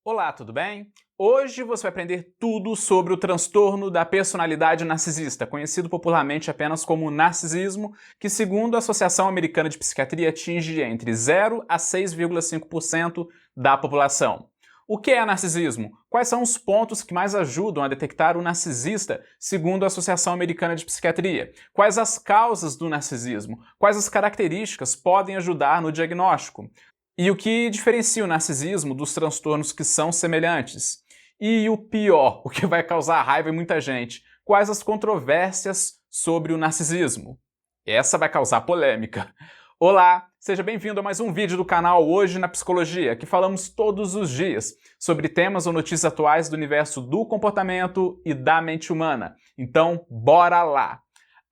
Olá, tudo bem? Hoje você vai aprender tudo sobre o transtorno da personalidade narcisista, conhecido popularmente apenas como narcisismo, que segundo a Associação Americana de Psiquiatria atinge entre 0 a 6,5% da população. O que é narcisismo? Quais são os pontos que mais ajudam a detectar o narcisista, segundo a Associação Americana de Psiquiatria? Quais as causas do narcisismo? Quais as características podem ajudar no diagnóstico? E o que diferencia o narcisismo dos transtornos que são semelhantes? E o pior, o que vai causar raiva em muita gente, quais as controvérsias sobre o narcisismo? Essa vai causar polêmica. Olá, seja bem-vindo a mais um vídeo do canal Hoje na Psicologia, que falamos todos os dias sobre temas ou notícias atuais do universo do comportamento e da mente humana. Então, bora lá!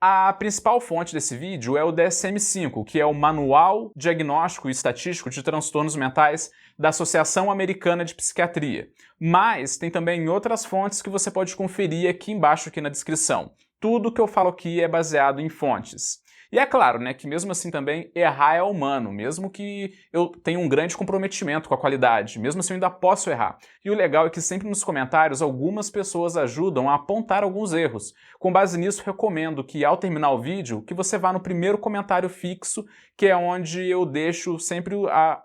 A principal fonte desse vídeo é o DSM-5, que é o Manual Diagnóstico e Estatístico de Transtornos Mentais da Associação Americana de Psiquiatria. Mas tem também outras fontes que você pode conferir aqui embaixo aqui na descrição. Tudo que eu falo aqui é baseado em fontes. E é claro, né, que mesmo assim também errar é humano, mesmo que eu tenha um grande comprometimento com a qualidade, mesmo assim eu ainda posso errar. E o legal é que sempre nos comentários algumas pessoas ajudam a apontar alguns erros. Com base nisso, recomendo que ao terminar o vídeo, que você vá no primeiro comentário fixo, que é onde eu deixo sempre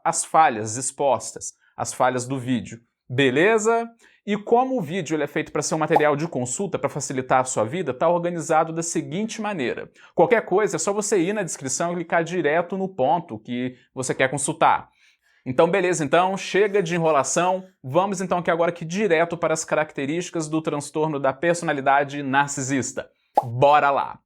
as falhas expostas, as falhas do vídeo. Beleza? E como o vídeo ele é feito para ser um material de consulta para facilitar a sua vida, está organizado da seguinte maneira. Qualquer coisa é só você ir na descrição e clicar direto no ponto que você quer consultar. Então beleza, então chega de enrolação, vamos então aqui direto para as características do transtorno da personalidade narcisista. Bora lá!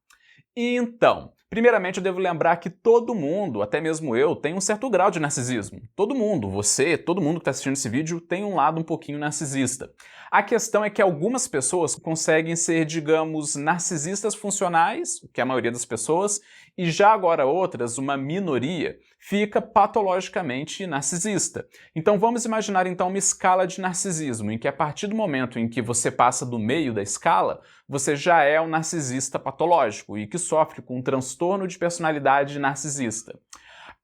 Então, primeiramente eu devo lembrar que todo mundo, até mesmo eu, tem um certo grau de narcisismo. Todo mundo, você, todo mundo que está assistindo esse vídeo tem um lado um pouquinho narcisista. A questão é que algumas pessoas conseguem ser, digamos, narcisistas funcionais, que é a maioria das pessoas, e já agora outras, uma minoria, fica patologicamente narcisista. Então vamos imaginar então uma escala de narcisismo, em que a partir do momento em que você passa do meio da escala, você já é um narcisista patológico e que sofre com um transtorno de personalidade narcisista.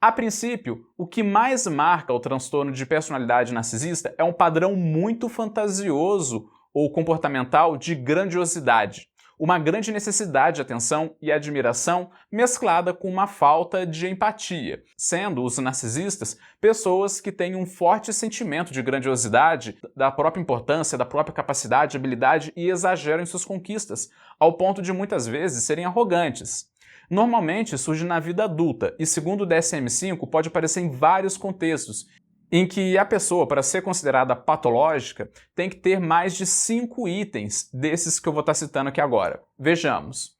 A princípio, o que mais marca o transtorno de personalidade narcisista é um padrão muito fantasioso ou comportamental de grandiosidade. Uma grande necessidade de atenção e admiração mesclada com uma falta de empatia, sendo os narcisistas pessoas que têm um forte sentimento de grandiosidade, da própria importância, da própria capacidade, habilidade e exageram em suas conquistas, ao ponto de muitas vezes serem arrogantes. Normalmente surge na vida adulta e, segundo o DSM-5, pode aparecer em vários contextos, em que a pessoa, para ser considerada patológica, tem que ter mais de 5 itens desses que eu vou estar citando aqui agora. Vejamos.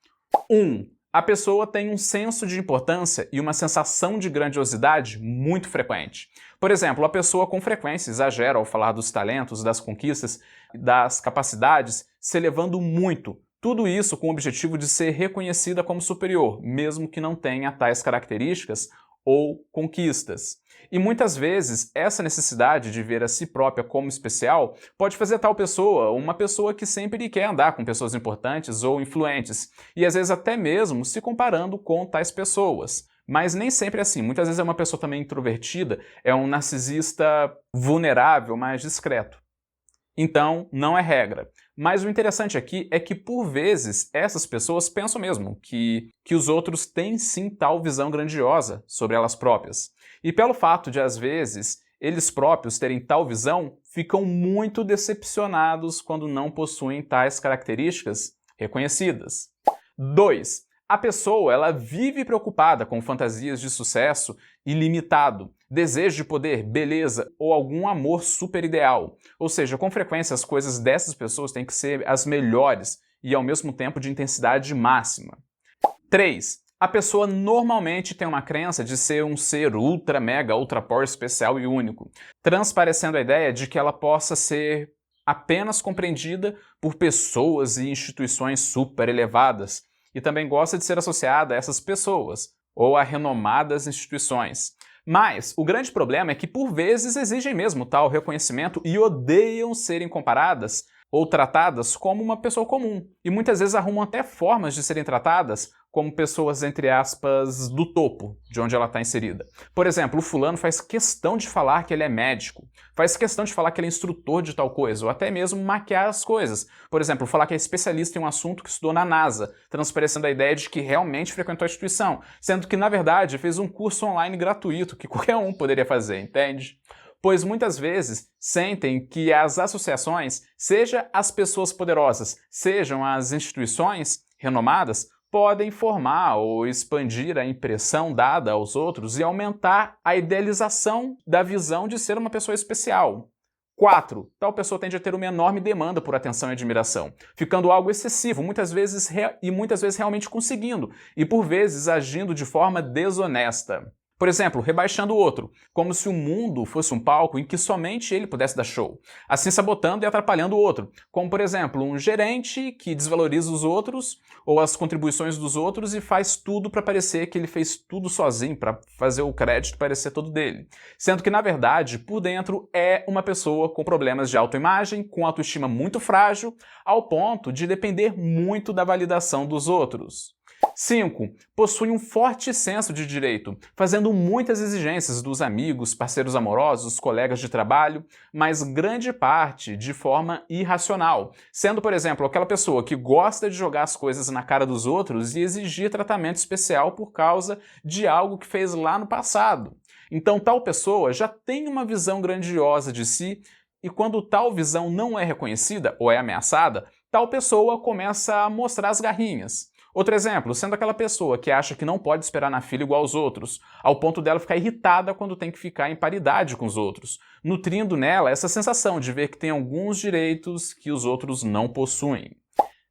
1. A pessoa tem um senso de importância e uma sensação de grandiosidade muito frequente. Por exemplo, a pessoa com frequência exagera ao falar dos talentos, das conquistas, das capacidades, se elevando muito. Tudo isso com o objetivo de ser reconhecida como superior, mesmo que não tenha tais características ou conquistas. E muitas vezes essa necessidade de ver a si própria como especial pode fazer tal pessoa uma pessoa que sempre quer andar com pessoas importantes ou influentes, e às vezes até mesmo se comparando com tais pessoas. Mas nem sempre é assim, muitas vezes é uma pessoa também introvertida, é um narcisista vulnerável, mais discreto. Então, não é regra. Mas o interessante aqui é que, por vezes, essas pessoas pensam mesmo que os outros têm sim tal visão grandiosa sobre elas próprias. E pelo fato de, às vezes, eles próprios terem tal visão, ficam muito decepcionados quando não possuem tais características reconhecidas. 2. A pessoa ela vive preocupada com fantasias de sucesso ilimitado, desejo de poder, beleza ou algum amor super ideal. Ou seja, com frequência as coisas dessas pessoas têm que ser as melhores e ao mesmo tempo de intensidade máxima. 3. A pessoa normalmente tem uma crença de ser um ser ultra, mega, ultra power especial e único, transparecendo a ideia de que ela possa ser apenas compreendida por pessoas e instituições super elevadas, e também gosta de ser associada a essas pessoas, ou a renomadas instituições. Mas o grande problema é que por vezes exigem mesmo tal reconhecimento e odeiam serem comparadas ou tratadas como uma pessoa comum. E muitas vezes arrumam até formas de serem tratadas como pessoas, entre aspas, do topo de onde ela está inserida. Por exemplo, o fulano faz questão de falar que ele é médico, faz questão de falar que ele é instrutor de tal coisa, ou até mesmo maquiar as coisas. Por exemplo, falar que é especialista em um assunto que estudou na NASA, transparecendo a ideia de que realmente frequentou a instituição, sendo que, na verdade, fez um curso online gratuito que qualquer um poderia fazer, entende? Pois muitas vezes sentem que as associações, seja as pessoas poderosas, sejam as instituições renomadas, podem formar ou expandir a impressão dada aos outros e aumentar a idealização da visão de ser uma pessoa especial. 4. Tal pessoa tende a ter uma enorme demanda por atenção e admiração, ficando algo excessivo, muitas vezes realmente conseguindo, e por vezes agindo de forma desonesta. Por exemplo, rebaixando o outro, como se o mundo fosse um palco em que somente ele pudesse dar show, assim sabotando e atrapalhando o outro, como por exemplo, um gerente que desvaloriza os outros ou as contribuições dos outros e faz tudo para parecer que ele fez tudo sozinho, para fazer o crédito parecer todo dele, sendo que na verdade, por dentro, é uma pessoa com problemas de autoimagem, com autoestima muito frágil, ao ponto de depender muito da validação dos outros. 5. Possui um forte senso de direito, fazendo muitas exigências dos amigos, parceiros amorosos, colegas de trabalho, mas grande parte de forma irracional, sendo, por exemplo, aquela pessoa que gosta de jogar as coisas na cara dos outros e exigir tratamento especial por causa de algo que fez lá no passado. Então, tal pessoa já tem uma visão grandiosa de si e quando tal visão não é reconhecida ou é ameaçada, tal pessoa começa a mostrar as garrinhas. Outro exemplo, sendo aquela pessoa que acha que não pode esperar na fila igual aos outros, ao ponto dela ficar irritada quando tem que ficar em paridade com os outros, nutrindo nela essa sensação de ver que tem alguns direitos que os outros não possuem.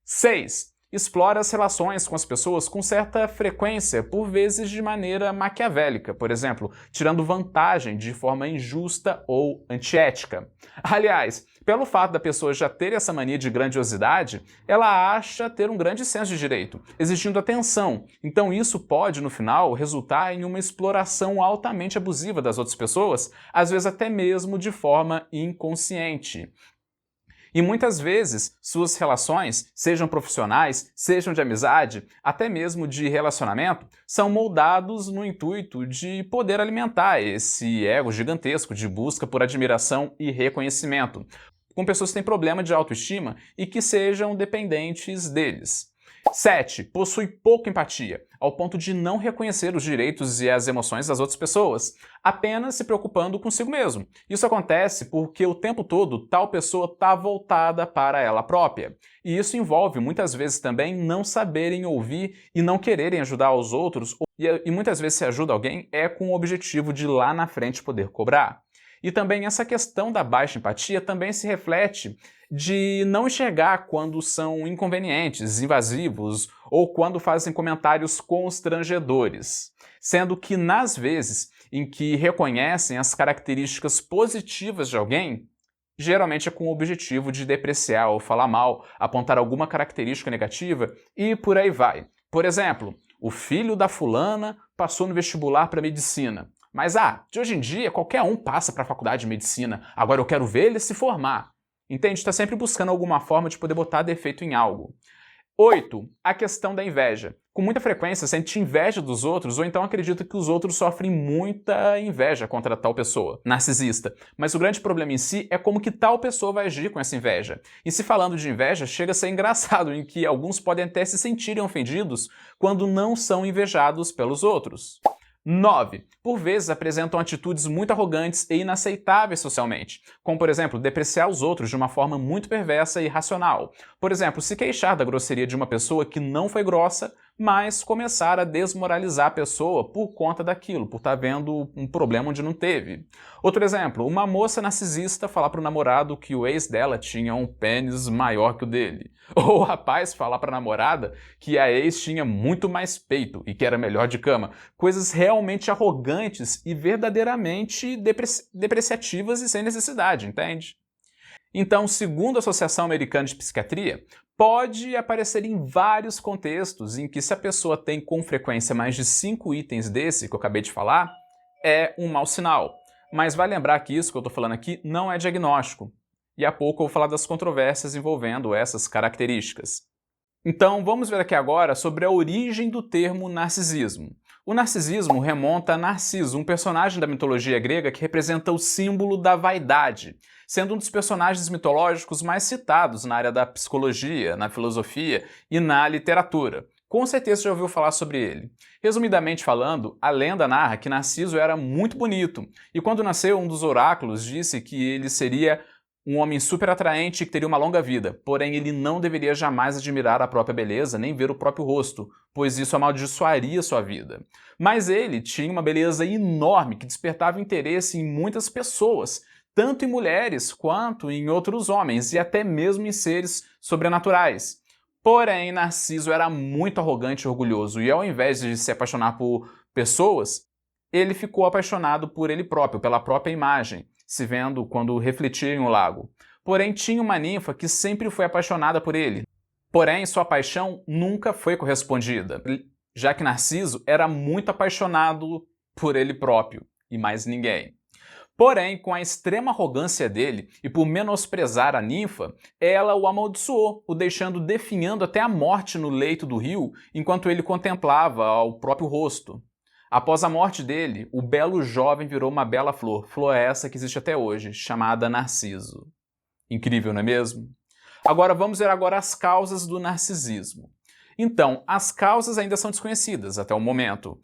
6. Explora as relações com as pessoas com certa frequência, por vezes de maneira maquiavélica, por exemplo, tirando vantagem de forma injusta ou antiética. Aliás, pelo fato da pessoa já ter essa mania de grandiosidade, ela acha ter um grande senso de direito, exigindo atenção. Então isso pode, no final, resultar em uma exploração altamente abusiva das outras pessoas, às vezes até mesmo de forma inconsciente. E muitas vezes, suas relações, sejam profissionais, sejam de amizade, até mesmo de relacionamento, são moldados no intuito de poder alimentar esse ego gigantesco de busca por admiração e reconhecimento, com pessoas que têm problema de autoestima e que sejam dependentes deles. 7. Possui pouca empatia, ao ponto de não reconhecer os direitos e as emoções das outras pessoas, apenas se preocupando consigo mesmo. Isso acontece porque o tempo todo tal pessoa está voltada para ela própria. E isso envolve muitas vezes também não saberem ouvir e não quererem ajudar os outros, e muitas vezes se ajuda alguém é com o objetivo de lá na frente poder cobrar. E também essa questão da baixa empatia também se reflete de não enxergar quando são inconvenientes, invasivos ou quando fazem comentários constrangedores. Sendo que nas vezes em que reconhecem as características positivas de alguém, geralmente é com o objetivo de depreciar ou falar mal, apontar alguma característica negativa e por aí vai. Por exemplo, o filho da fulana passou no vestibular para medicina. Mas, de hoje em dia, qualquer um passa para a faculdade de medicina, agora eu quero ver ele se formar. Entende? Está sempre buscando alguma forma de poder botar defeito em algo. 8. A questão da inveja. Com muita frequência sente inveja dos outros ou então acredita que os outros sofrem muita inveja contra tal pessoa, narcisista. Mas o grande problema em si é como que tal pessoa vai agir com essa inveja. E se falando de inveja, chega a ser engraçado em que alguns podem até se sentirem ofendidos quando não são invejados pelos outros. 9. Por vezes apresentam atitudes muito arrogantes e inaceitáveis socialmente, como por exemplo, depreciar os outros de uma forma muito perversa e irracional. Por exemplo, se queixar da grosseria de uma pessoa que não foi grossa, mas começar a desmoralizar a pessoa por conta daquilo, por estar vendo um problema onde não teve. Outro exemplo, uma moça narcisista falar para o namorado que o ex dela tinha um pênis maior que o dele. Ou o rapaz falar para a namorada que a ex tinha muito mais peito e que era melhor de cama. Coisas realmente arrogantes e verdadeiramente depreciativas e sem necessidade, entende? Então, segundo a Associação Americana de Psiquiatria, pode aparecer em vários contextos em que se a pessoa tem com frequência mais de 5 itens desse que eu acabei de falar, é um mau sinal. Mas vai lembrar que isso que eu estou falando aqui não é diagnóstico. E há pouco eu vou falar das controvérsias envolvendo essas características. Então vamos ver aqui agora sobre a origem do termo narcisismo. O narcisismo remonta a Narciso, um personagem da mitologia grega que representa o símbolo da vaidade, sendo um dos personagens mitológicos mais citados na área da psicologia, na filosofia e na literatura. Com certeza já ouviu falar sobre ele. Resumidamente falando, a lenda narra que Narciso era muito bonito, e quando nasceu, um dos oráculos disse que ele seria um homem super atraente que teria uma longa vida, porém ele não deveria jamais admirar a própria beleza nem ver o próprio rosto, pois isso amaldiçoaria sua vida. Mas ele tinha uma beleza enorme que despertava interesse em muitas pessoas, tanto em mulheres quanto em outros homens e até mesmo em seres sobrenaturais. Porém, Narciso era muito arrogante e orgulhoso, e ao invés de se apaixonar por pessoas, ele ficou apaixonado por ele próprio, pela própria imagem, se vendo quando refletia em um lago. Porém, tinha uma ninfa que sempre foi apaixonada por ele. Porém, sua paixão nunca foi correspondida, já que Narciso era muito apaixonado por ele próprio e mais ninguém. Porém, com a extrema arrogância dele e por menosprezar a ninfa, ela o amaldiçoou, o deixando definhando até a morte no leito do rio, enquanto ele contemplava o próprio rosto. Após a morte dele, o belo jovem virou uma bela flor, flor essa que existe até hoje, chamada Narciso. Incrível, não é mesmo? Agora vamos ver agora as causas do narcisismo. Então, as causas ainda são desconhecidas até o momento,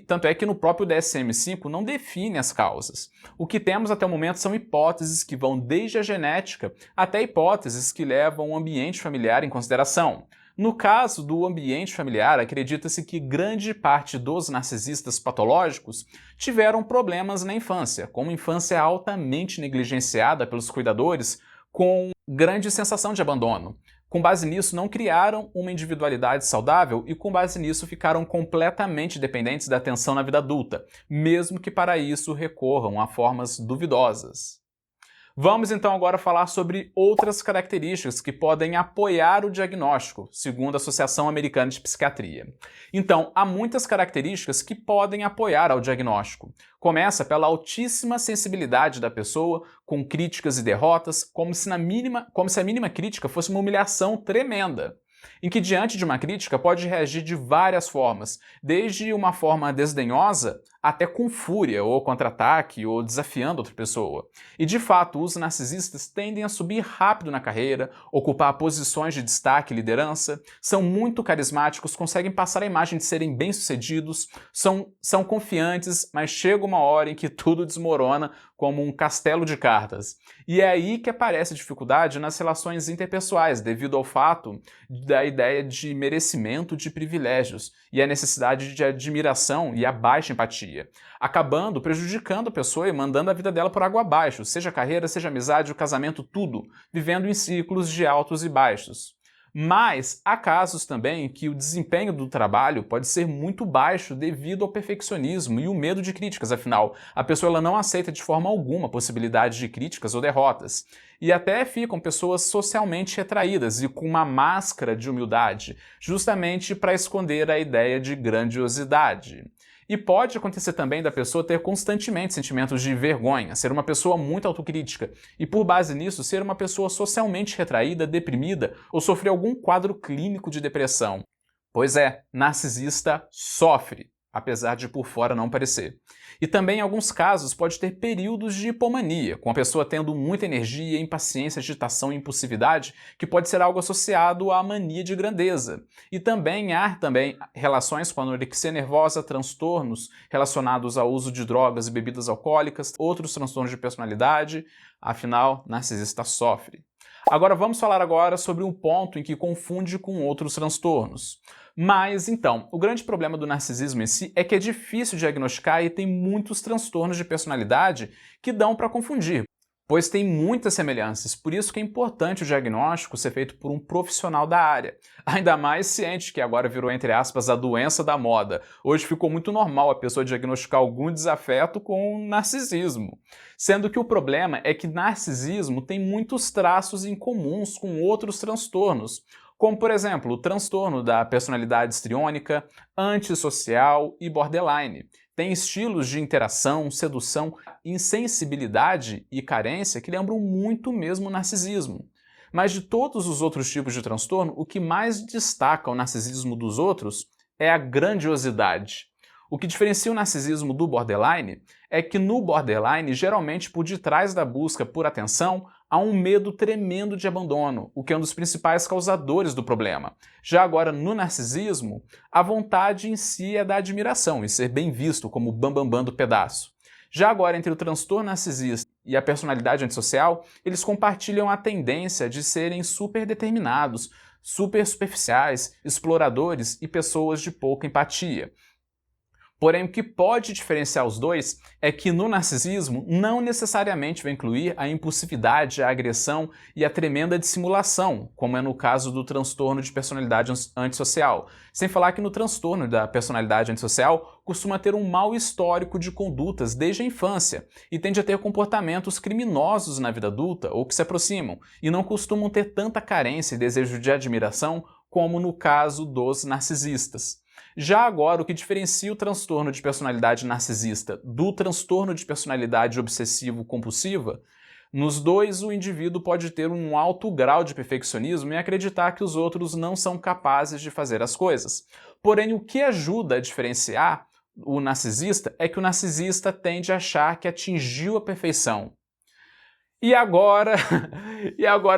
tanto é que no próprio DSM-5 não define as causas. O que temos até o momento são hipóteses que vão desde a genética até hipóteses que levam o ambiente familiar em consideração. No caso do ambiente familiar, acredita-se que grande parte dos narcisistas patológicos tiveram problemas na infância, como infância altamente negligenciada pelos cuidadores, com grande sensação de abandono. Com base nisso, não criaram uma individualidade saudável e, com base nisso, ficaram completamente dependentes da atenção na vida adulta, mesmo que para isso recorram a formas duvidosas. Vamos então agora falar sobre outras características que podem apoiar o diagnóstico, segundo a Associação Americana de Psiquiatria. Então, há muitas características que podem apoiar ao diagnóstico. Começa pela altíssima sensibilidade da pessoa, com críticas e derrotas, como se a mínima crítica fosse uma humilhação tremenda. Em que, diante de uma crítica, pode reagir de várias formas, desde uma forma desdenhosa até com fúria, ou contra-ataque, ou desafiando outra pessoa. E, de fato, os narcisistas tendem a subir rápido na carreira, ocupar posições de destaque e liderança, são muito carismáticos, conseguem passar a imagem de serem bem-sucedidos, são confiantes, mas chega uma hora em que tudo desmorona como um castelo de cartas. E é aí que aparece a dificuldade nas relações interpessoais, devido ao fato da ideia de merecimento de privilégios e a necessidade de admiração e a baixa empatia, acabando prejudicando a pessoa e mandando a vida dela por água abaixo, seja carreira, seja amizade, o casamento, tudo, vivendo em ciclos de altos e baixos. Mas há casos também que o desempenho do trabalho pode ser muito baixo devido ao perfeccionismo e o medo de críticas, afinal, a pessoa ela não aceita de forma alguma a possibilidade de críticas ou derrotas. E até ficam pessoas socialmente retraídas e com uma máscara de humildade, justamente para esconder a ideia de grandiosidade. E pode acontecer também da pessoa ter constantemente sentimentos de vergonha, ser uma pessoa muito autocrítica e, por base nisso, ser uma pessoa socialmente retraída, deprimida ou sofrer algum quadro clínico de depressão. Pois é, narcisista sofre, apesar de por fora não parecer. E também, em alguns casos, pode ter períodos de hipomania, com a pessoa tendo muita energia, impaciência, agitação e impulsividade, que pode ser algo associado à mania de grandeza. E também há relações com anorexia nervosa, transtornos relacionados ao uso de drogas e bebidas alcoólicas, outros transtornos de personalidade, afinal, narcisista sofre. Agora vamos falar sobre um ponto em que confunde com outros transtornos. Mas, então, o grande problema do narcisismo em si é que é difícil diagnosticar e tem muitos transtornos de personalidade que dão para confundir, pois tem muitas semelhanças, por isso que é importante o diagnóstico ser feito por um profissional da área. Ainda mais ciente que agora virou, entre aspas, a doença da moda. Hoje ficou muito normal a pessoa diagnosticar algum desafeto com narcisismo. Sendo que o problema é que narcisismo tem muitos traços em comuns com outros transtornos, como, por exemplo, o transtorno da personalidade histriônica, antissocial e borderline. Tem estilos de interação, sedução, insensibilidade e carência que lembram muito mesmo o narcisismo. Mas de todos os outros tipos de transtorno, o que mais destaca o narcisismo dos outros é a grandiosidade. O que diferencia o narcisismo do borderline é que no borderline, geralmente por detrás da busca por atenção, há um medo tremendo de abandono, o que é um dos principais causadores do problema. Já agora, no narcisismo, a vontade em si é da admiração e ser bem visto como o bambambam do pedaço. Já agora, entre o transtorno narcisista e a personalidade antissocial, eles compartilham a tendência de serem super determinados, super superficiais, exploradores e pessoas de pouca empatia. Porém, o que pode diferenciar os dois é que no narcisismo não necessariamente vai incluir a impulsividade, a agressão e a tremenda dissimulação, como é no caso do transtorno de personalidade antissocial. Sem falar que no transtorno da personalidade antissocial costuma ter um mau histórico de condutas desde a infância e tende a ter comportamentos criminosos na vida adulta ou que se aproximam, e não costumam ter tanta carência e desejo de admiração como no caso dos narcisistas. Já agora, o que diferencia o transtorno de personalidade narcisista do transtorno de personalidade obsessivo-compulsiva, nos dois o indivíduo pode ter um alto grau de perfeccionismo e acreditar que os outros não são capazes de fazer as coisas. Porém, o que ajuda a diferenciar o narcisista é que o narcisista tende a achar que atingiu a perfeição. E agora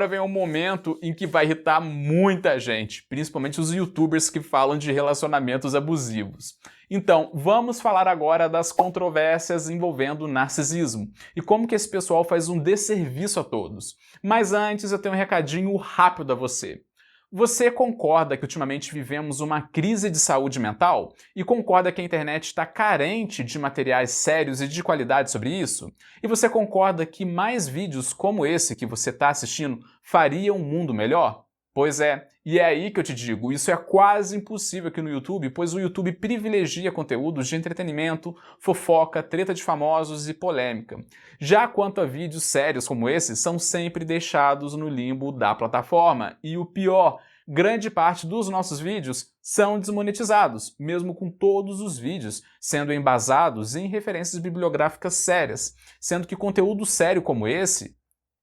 vem um momento em que vai irritar muita gente, principalmente os youtubers que falam de relacionamentos abusivos. Então, vamos falar agora das controvérsias envolvendo o narcisismo e como que esse pessoal faz um desserviço a todos. Mas antes eu tenho um recadinho rápido a você. Você concorda que ultimamente vivemos uma crise de saúde mental? E concorda que a internet está carente de materiais sérios e de qualidade sobre isso? E você concorda que mais vídeos como esse que você está assistindo fariam um mundo melhor? Pois é, e é aí que eu te digo, isso é quase impossível aqui no YouTube, pois o YouTube privilegia conteúdos de entretenimento, fofoca, treta de famosos e polêmica. Já quanto a vídeos sérios como esse, são sempre deixados no limbo da plataforma. E o pior, grande parte dos nossos vídeos são desmonetizados, mesmo com todos os vídeos sendo embasados em referências bibliográficas sérias, sendo que conteúdo sério como esse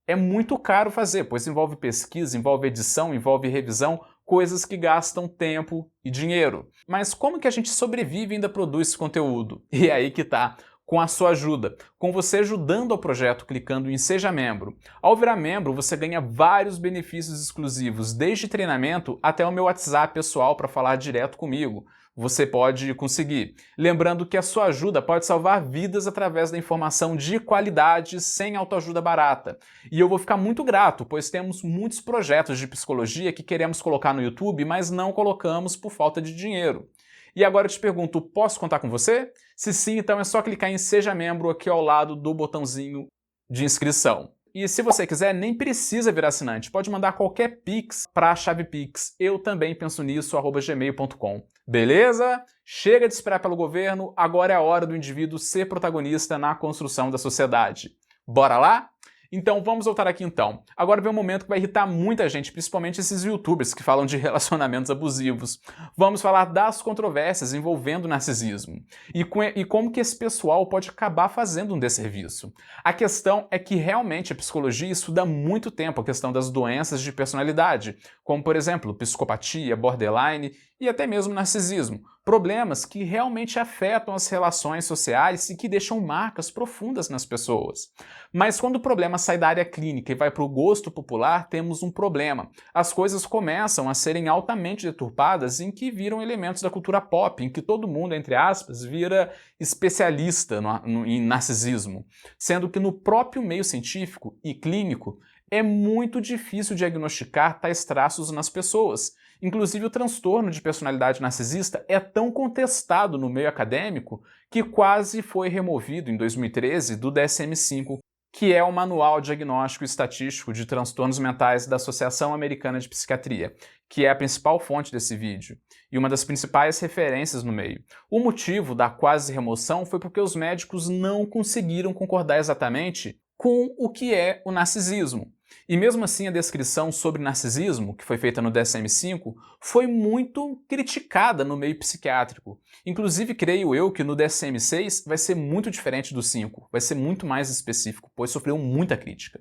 é muito caro fazer, pois envolve pesquisa, envolve edição, envolve revisão, coisas que gastam tempo e dinheiro. Mas como que a gente sobrevive e ainda produz esse conteúdo? E é aí que tá. Com a sua ajuda, com você ajudando ao projeto clicando em Seja Membro. Ao virar membro, você ganha vários benefícios exclusivos, desde treinamento até o meu WhatsApp pessoal para falar direto comigo. Você pode conseguir. Lembrando que a sua ajuda pode salvar vidas através da informação de qualidade, sem autoajuda barata. E eu vou ficar muito grato, pois temos muitos projetos de psicologia que queremos colocar no YouTube, mas não colocamos por falta de dinheiro. E agora eu te pergunto, posso contar com você? Se sim, então é só clicar em Seja Membro aqui ao lado do botãozinho de inscrição. E se você quiser, nem precisa virar assinante, pode mandar qualquer Pix para a chave Pix, eu também penso nisso, @gmail.com. Beleza? Chega de esperar pelo governo, agora é a hora do indivíduo ser protagonista na construção da sociedade. Bora lá? Então vamos voltar aqui então. Agora vem um momento que vai irritar muita gente, principalmente esses youtubers que falam de relacionamentos abusivos. Vamos falar das controvérsias envolvendo o narcisismo. E como que esse pessoal pode acabar fazendo um desserviço. A questão é que realmente a psicologia estuda há muito tempo a questão das doenças de personalidade, como por exemplo, psicopatia, borderline e até mesmo narcisismo. Problemas que realmente afetam as relações sociais e que deixam marcas profundas nas pessoas. Mas quando o problema sai da área clínica e vai para o gosto popular, temos um problema. As coisas começam a serem altamente deturpadas em que viram elementos da cultura pop, em que todo mundo, entre aspas, vira especialista em narcisismo. Sendo que no próprio meio científico e clínico, é muito difícil diagnosticar tais traços nas pessoas. Inclusive, o transtorno de personalidade narcisista é tão contestado no meio acadêmico que quase foi removido em 2013 do DSM-5, que é o Manual Diagnóstico e Estatístico de Transtornos Mentais da Associação Americana de Psiquiatria, que é a principal fonte desse vídeo e uma das principais referências no meio. O motivo da quase remoção foi porque os médicos não conseguiram concordar exatamente com o que é o narcisismo. E mesmo assim, a descrição sobre narcisismo, que foi feita no DSM-5, foi muito criticada no meio psiquiátrico. Inclusive, creio eu que no DSM-6 vai ser muito diferente do 5, vai ser muito mais específico, pois sofreu muita crítica.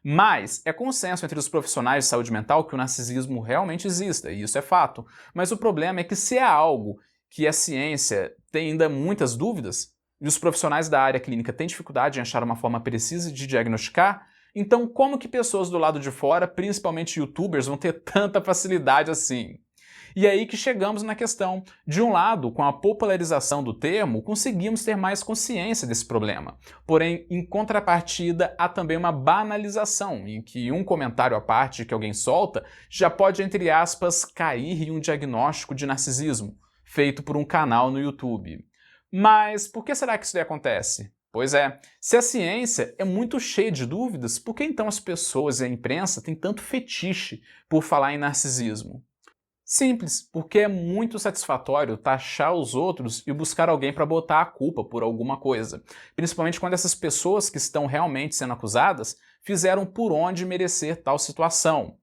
Mas é consenso entre os profissionais de saúde mental que o narcisismo realmente exista, e isso é fato. Mas o problema é que se é algo que a ciência tem ainda muitas dúvidas, e os profissionais da área clínica têm dificuldade em achar uma forma precisa de diagnosticar, então como que pessoas do lado de fora, principalmente youtubers, vão ter tanta facilidade assim? E é aí que chegamos na questão. De um lado, com a popularização do termo, conseguimos ter mais consciência desse problema. Porém, em contrapartida, há também uma banalização, em que um comentário à parte que alguém solta já pode, entre aspas, cair em um diagnóstico de narcisismo, feito por um canal no YouTube. Mas por que será que isso daí acontece? Pois é, se a ciência é muito cheia de dúvidas, por que então as pessoas e a imprensa têm tanto fetiche por falar em narcisismo? Simples, porque é muito satisfatório taxar os outros e buscar alguém para botar a culpa por alguma coisa. Principalmente quando essas pessoas que estão realmente sendo acusadas fizeram por onde merecer tal situação.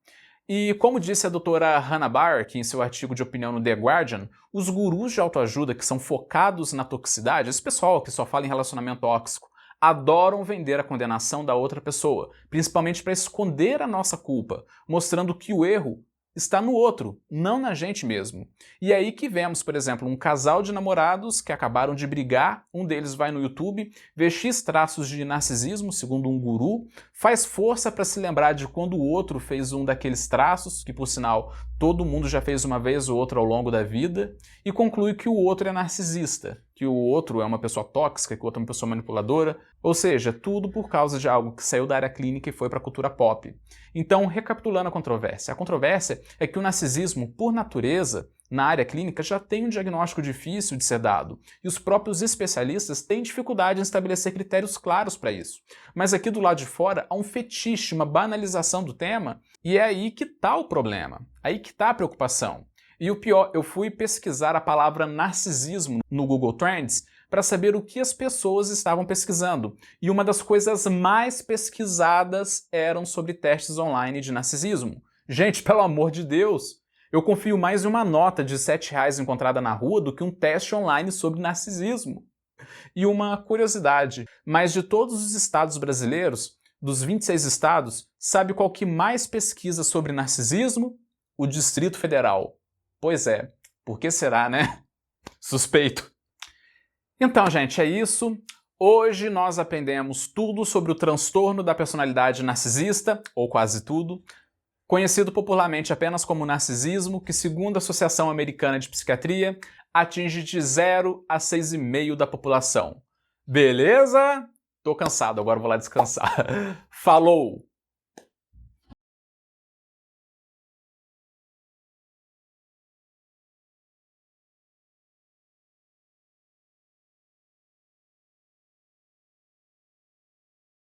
E como disse a doutora Hannah Bark em seu artigo de opinião no The Guardian, os gurus de autoajuda que são focados na toxicidade, esse pessoal que só fala em relacionamento tóxico, adoram vender a condenação da outra pessoa, principalmente para esconder a nossa culpa, mostrando que o erro está no outro, não na gente mesmo. E é aí que vemos, por exemplo, um casal de namorados que acabaram de brigar, um deles vai no YouTube, vê X traços de narcisismo, segundo um guru, faz força para se lembrar de quando o outro fez um daqueles traços, que por sinal todo mundo já fez uma vez ou outra ao longo da vida, e conclui que o outro é narcisista, que o outro é uma pessoa tóxica, que o outro é uma pessoa manipuladora, ou seja, tudo por causa de algo que saiu da área clínica e foi para a cultura pop. Então, recapitulando a controvérsia é que o narcisismo, por natureza, na área clínica já tem um diagnóstico difícil de ser dado, e os próprios especialistas têm dificuldade em estabelecer critérios claros para isso. Mas aqui do lado de fora há um fetiche, uma banalização do tema, e é aí que está o problema, aí que está a preocupação. E o pior, eu fui pesquisar a palavra narcisismo no Google Trends para saber o que as pessoas estavam pesquisando. E uma das coisas mais pesquisadas eram sobre testes online de narcisismo. Gente, pelo amor de Deus! Eu confio mais em uma nota de R$7 encontrada na rua do que um teste online sobre narcisismo. E uma curiosidade, mas de todos os estados brasileiros, dos 26 estados, sabe qual que mais pesquisa sobre narcisismo? O Distrito Federal. Pois é, por que será, né? Suspeito. Então, gente, é isso. Hoje nós aprendemos tudo sobre o transtorno da personalidade narcisista, ou quase tudo, conhecido popularmente apenas como narcisismo, que, segundo a Associação Americana de Psiquiatria, atinge de 0 a 6,5% da população. Beleza? Tô cansado, agora vou lá descansar. Falou!